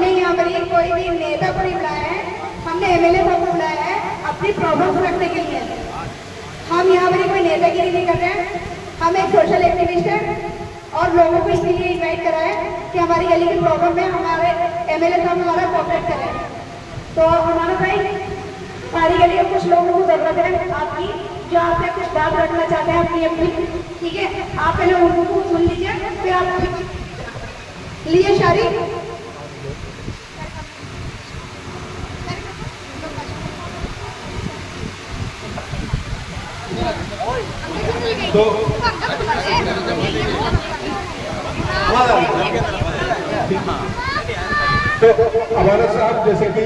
हमने यहाँ पर कोई भी नेता को नहीं बुलाया है, हमने एमएलए साहब को बुलाया है अपनी प्रॉब्लम रखने के लिए। हम यहाँ पर कोई नेतागिरी नहीं कर रहे हैं, हम एक सोशल एक्टिविस्ट हैं और लोगों को इसलिए इन्वाइट करा है कि हमारी गली की प्रॉब्लम में हमारे एमएलए साहब हमारा कोऑपरेट करें। तो हमारा भाई हमारी गली में कुछ लोगों को जरूरत है आपकी, जो आपसे कुछ बात रखना चाहते हैं अपनी, ठीक है? आप पहले उनको सुन लीजिए, फिर आप लिए शारी। तो हमारा साहब जैसे कि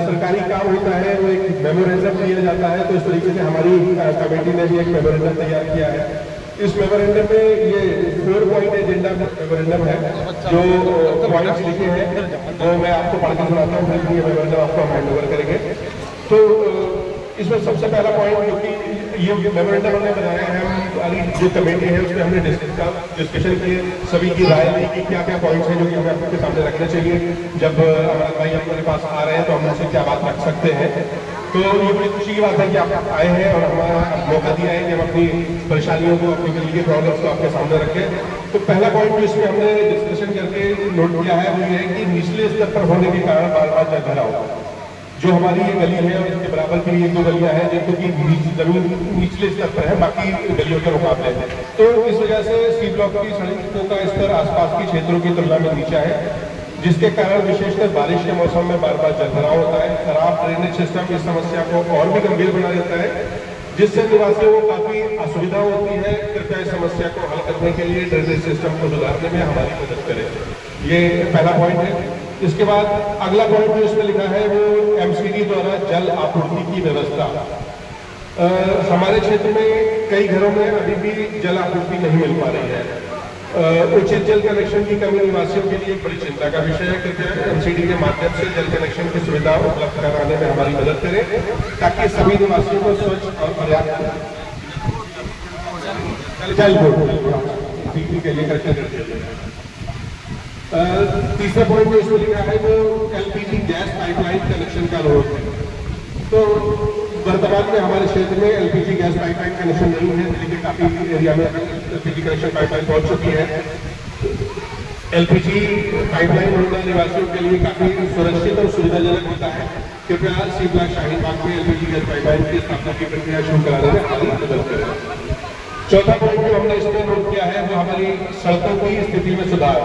सरकारी काम होता है वो एक मेमोरेंडम दिया जाता है, तो इस तरीके से हमारी कमेटी ने भी एक मेमोरेंडम तैयार किया है। इस मेमोरेंडम में ये 4 पॉइंट एजेंडा मेमोरेंडम है, जो पॉइंट्स लिखे हैं वो मैं आपको पढ़ के सुनाता हूँ, फिर ये मेमोरेंडम आपको हम हैंड ओवर करेंगे। तो इसमें सबसे पहला पॉइंट जो कि ये मेमोरेंडम हमने बनाया है, हमारी जो कमेटी है उसमें हमने डिस्कशन किए, सभी की राय ली कि क्या क्या पॉइंट्स हैं जो कि हमें आपके सामने रखने चाहिए। जब हमारे भाई हमारे पास आ रहे हैं तो हम उनसे क्या बात रख सकते हैं। तो ये बड़ी खुशी की बात है कि आप आए हैं और हमारा मौका दिया है कि हम अपनी परेशानियों को, अपनी गली के प्रॉब्लम्स को आपके सामने रखें। तो पहला पॉइंट जो इसमें हमने डिस्कशन करके नोट किया है वो ये है कि निचले स्तर पर होने के कारण बार बार जल भरा होगा। जो हमारी ये गली है और इसके बराबर की 1-2 गलियां हैं जिनको कि जमीन निचले स्तर पर है बाकी गलियों के मुकाबले, तो इस वजह से सी ब्लॉक की सड़कों का स्तर आसपास के क्षेत्रों की तुलना में नीचा है, जिसके कारण विशेषकर बारिश के मौसम में बार बार जलभराव होता है। खराब ड्रेनेज सिस्टम इस समस्या को और भी गंभीर बना देता है, जिससे निवासियों को काफी असुविधा होती है। कृपया इस समस्या को हल करने के लिए ड्रेनेज सिस्टम को सुधारने में हमारी मदद करें। ये पहला पॉइंट है। इसके बाद अगला पॉइंट जो इसमें लिखा है वो एमसीडी द्वारा जल आपूर्ति की व्यवस्था। हमारे क्षेत्र में कई घरों में अभी भी जल आपूर्ति नहीं मिल पा रही है। उचित जल कनेक्शन की कमी निवासियों के लिए एक बड़ी चिंता का विषय है। कृपया एमसीडी के माध्यम से जल कनेक्शन की सुविधा उपलब्ध कराने में हमारी मदद करें, ताकि सभी निवासियों को स्वच्छ और पर्याप्त जल बिक्री के लिए कनेक्शन। तीसरा पॉइंट जो इसमें लिखा है वो एलपीजी गैस पाइपलाइन कनेक्शन का अनुरोध है। तो वर्तमान में हमारे क्षेत्र में एलपीजी गैस पाइपलाइन कनेक्शन नहीं है, दिल्ली के काफी एरिया में एलपीजी कनेक्शन पाइपलाइन पहुंच चुकी है। एलपीजी पाइपलाइन होना निवासियों के लिए काफी सुरक्षित और सुविधाजनक होता है। कृपया सी ब्लॉक शाहीन बाग में एलपीजी गैस पाइपलाइन की स्थापना की प्रक्रिया शुरू कराने में हमारी मदद करें। चौथा पॉइंट जो हमने इसमें नोट किया है वो हमारी सड़कों की स्थिति में सुधार।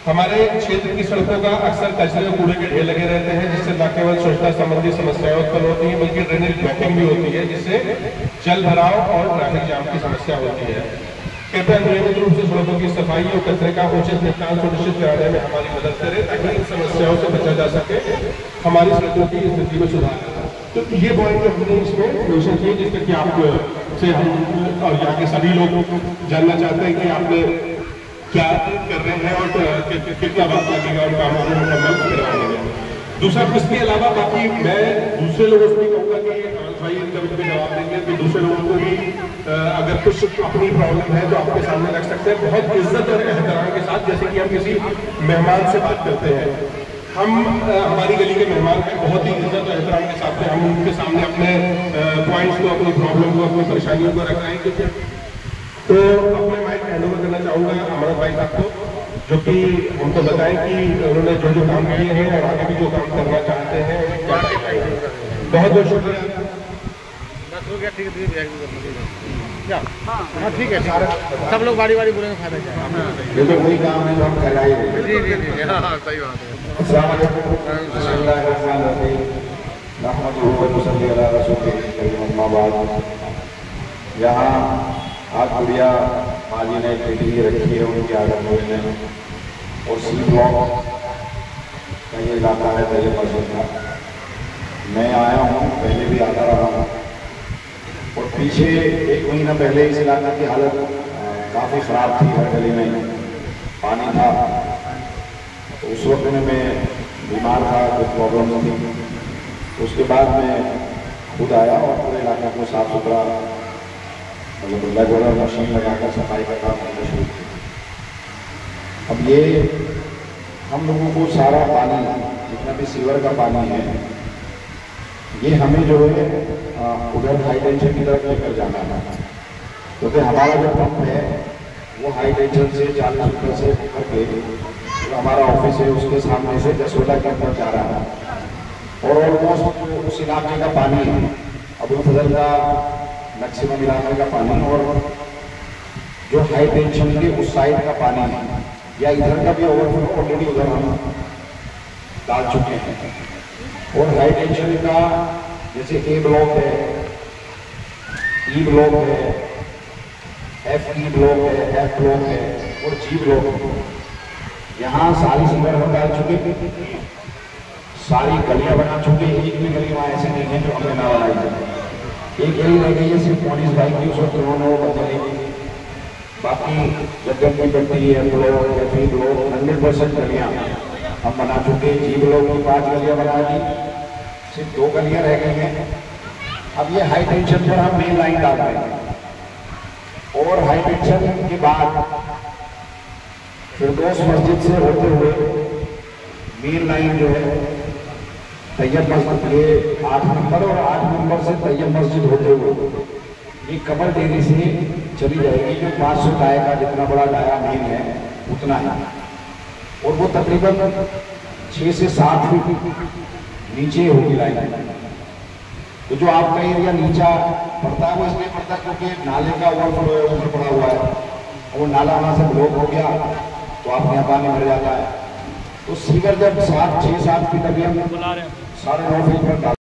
हमारे क्षेत्र की सड़कों का अक्सर कचरे और कूड़े के ढेर लगे रहते हैं, जिससे न केवल स्वच्छता संबंधी समस्याएं उत्पन्न होती हैं बल्कि ड्रेनेज ब्लॉकिंग भी होती है, जिससे जल भराव और ट्रैफिक जाम की समस्या होती है। कृपया नियमित रूप से सड़कों की सफाई और कचरे का उचित निपटान सुनिश्चित कराने में हमारी मदद करें, ताकि इन समस्याओं से बचा जा सके, हमारी सड़कों की स्थिति में सुधार। तो ये पॉइंट जो हमने इसमें मेंशन किए, जिससे कि आप से हम और यहाँ के सभी लोग जानना चाहते हैं कि आपने क्या कर रहे हैं और कितना वक्त लगेगा और कामों को मुकम्मल करवाने में। दूसरा, इसके अलावा बाकी मैं दूसरे लोगों से भी कहूँगा कि भाई इनका भी जवाब देंगे कि दूसरे लोगों को भी अगर कुछ अपनी प्रॉब्लम है तो आपके सामने रख सकते हैं, बहुत इज्जत और एहतराम के साथ, जैसे कि हम किसी मेहमान से बात करते हैं। हम हमारी गली के मेहमान हैं, बहुत ही इज्जत और एहतराम के साथ हम उनके सामने अपने पॉइंट्स को, अपनी प्रॉब्लम को, अपनी परेशानियों को रख रहे हैं। तो अपने माइक हैंड ओवर करना चाहूँगा अमर भाई साहब को, जो कि हमको बताएं कि उन्होंने जो जो काम किए हैं और आगे भी जो काम करना चाहते हैं। बहुत बहुत शुक्रिया। हाँ ठीक है, सब लोग बारी बारी बोलेंगे, फायदा क्या है। ये तो वही काम है जो हम कराएंगे। जी जी जी, हाँ सही बात है। यहाँ आज गुड़िया माजी ने पेटी रखी है उनकी आदत में, और सी ब्लॉक का ये इलाका है पहले मस्जिद का। मैं आया हूँ, पहले भी आता रहा हूँ, और पीछे 1 महीना पहले इस इलाके की हालत काफ़ी ख़राब थी। हर गली में पानी था, तो उस वक्त में मैं बीमार था, कुछ प्रॉब्लम थी। उसके बाद मैं खुद आया और पूरे इलाके को साफ सुथरा, मतलब रेगुलर मशीन लगाकर सफाई का काम करना शुरू किया। अब ये हम लोगों को सारा पानी जितना भी सीवर का पानी है ये हमें जो है उधर हाई टेंशन की तरफ लेकर जाना है, क्योंकि हमारा जो पंप है वो हाई टेंशन से 40 मीटर से करके जो हमारा ऑफिस है उसके सामने से जसोदा के अंदर जा रहा है। और ऑलमोस्ट उस इलाके का पानी है अबुल फजल का मैक्सिमम इलाके का पानी और जो हाई टेंशन के उस साइड का पानी है या इधर का भी ओवरफ्लो ऑलरेडी उधर हम डाल चुके हैं। और हाई टेंशन का जैसे ए ब्लॉक है, ई ब्लॉक है, एफ ई ब्लॉक है, एफ ब्लॉक है और जी ब्लॉक है। यहाँ सारी सीवर हम डाल चुके, सारी गलियां बना चुके। एक भी गली वहाँ ऐसे नहीं है जो हमने ना बनाई है। एक गली रह गई है सिर्फ पुलिस बाइक की, उस वक्त उन्होंने वो बदलेगी। बाकी जगह की पट्टी है ब्लॉक या फिर ब्लॉक 100% गलियाँ हम बना चुके। जी ब्लॉक की 5 गलियाँ बना दी, सिर्फ 2 गलियाँ रह गई हैं। अब ये हाई टेंशन पर हम मेन लाइन डाल रहे हैं और हाई टेंशन के बाद फिरदौस मस्जिद से होते हुए मेन लाइन जो है तैयब मस्जिद, ये 8 नंबर और 8 नंबर से तैयब मस्जिद होते हुए ये कमर डेरी से चली जाएगी। जो 500 डाया का जितना बड़ा डाया मेन है उतना है और वो तकरीबन 6 से 7 फीट नीचे होगी लाइन। तो जो आपका एरिया नीचा पड़ता है वो इसलिए पड़ता है क्योंकि नाले का ओवरफ्लो है, ऊपर पड़ा हुआ है और वो नाला वहाँ से ब्लॉक हो गया तो आपके यहाँ पानी भर जाता है। तो सीवर जब 6-7 फीट अभी हम 9.5 फीट पर